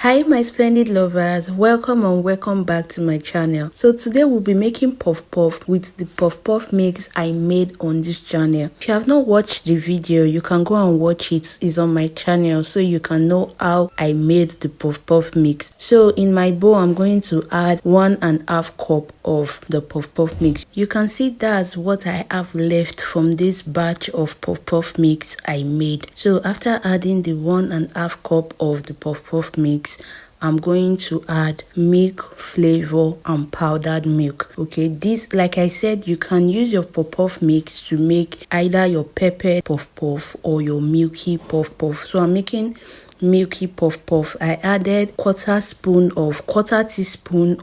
Hi my splendid lovers, welcome and welcome back to my channel. So today we'll be making puff puff with the puff puff mix I made on this channel. If you have not watched the video, you can go and watch it. It's on my channel so you can know how I made the puff puff mix. So in my bowl I'm going to add 1.5 cup of the puff puff mix. You can see that's what I have left from this batch of puff puff mix I made. So after adding the 1.5 cup of the puff puff mix, I'm going to add milk flavor and powdered milk. Okay, this, like I said, you can use your puff puff mix to make either your pepper puff puff or your milky puff puff. So I'm making milky puff puff. I added quarter teaspoon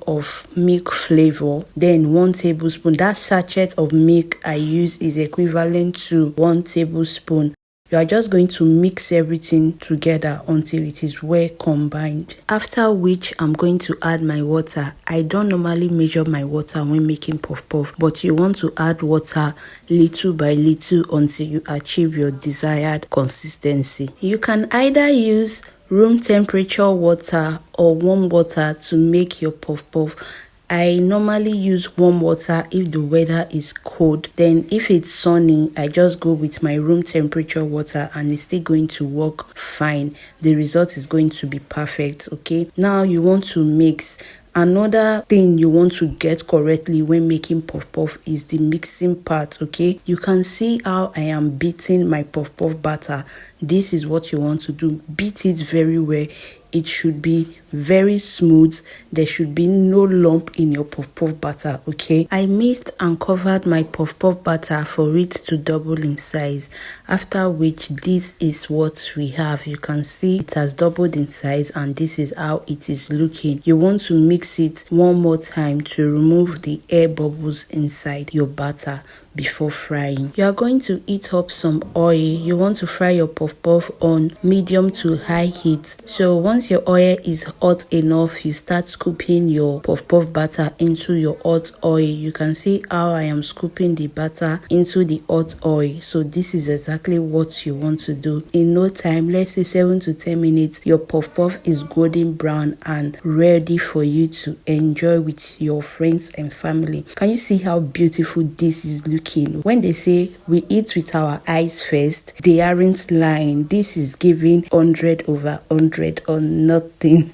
of milk flavor, then 1 tablespoon. That sachet of milk I use is equivalent to 1 tablespoon. You are just going to mix everything together until it is well combined. After which I'm going to add my water. I don't normally measure my water when making puff puff, but you want to add water little by little until you achieve your desired consistency. You can either use room temperature water or warm water to make your puff puff. I normally use warm water if the weather is cold. Then if it's sunny, I just go with my room temperature water and it's still going to work fine. The result is going to be perfect. Okay, now you want to mix. Another thing you want to get correctly when making puff puff is the mixing part. Okay, you can see how I am beating my puff puff batter. This is what you want to do. Beat it very well. It should be very smooth. There should be no lump in your puff puff batter. Okay, I mixed and covered my puff puff batter for it to double in size, after which this is what we have. You can see it has doubled in size and this is how it is looking. You want to mix it one more time to remove the air bubbles inside your batter before frying. You are going to heat up some oil. You want to fry your puff puff on medium to high heat. So once your oil is hot enough, you start scooping your puff puff batter into your hot oil. You can see how I am scooping the batter into the hot oil. So this is exactly what you want to do. In no time, let's say 7 to 10 minutes, your puff puff is golden brown and ready for you to enjoy with your friends and family. Can you see how beautiful this is looking? When they say we eat with our eyes first, they aren't lying. This is giving 100/100 or nothing.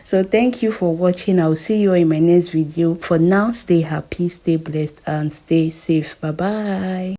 So thank you for watching. I'll see you in my next video. For now, stay happy, stay blessed and stay safe. Bye bye.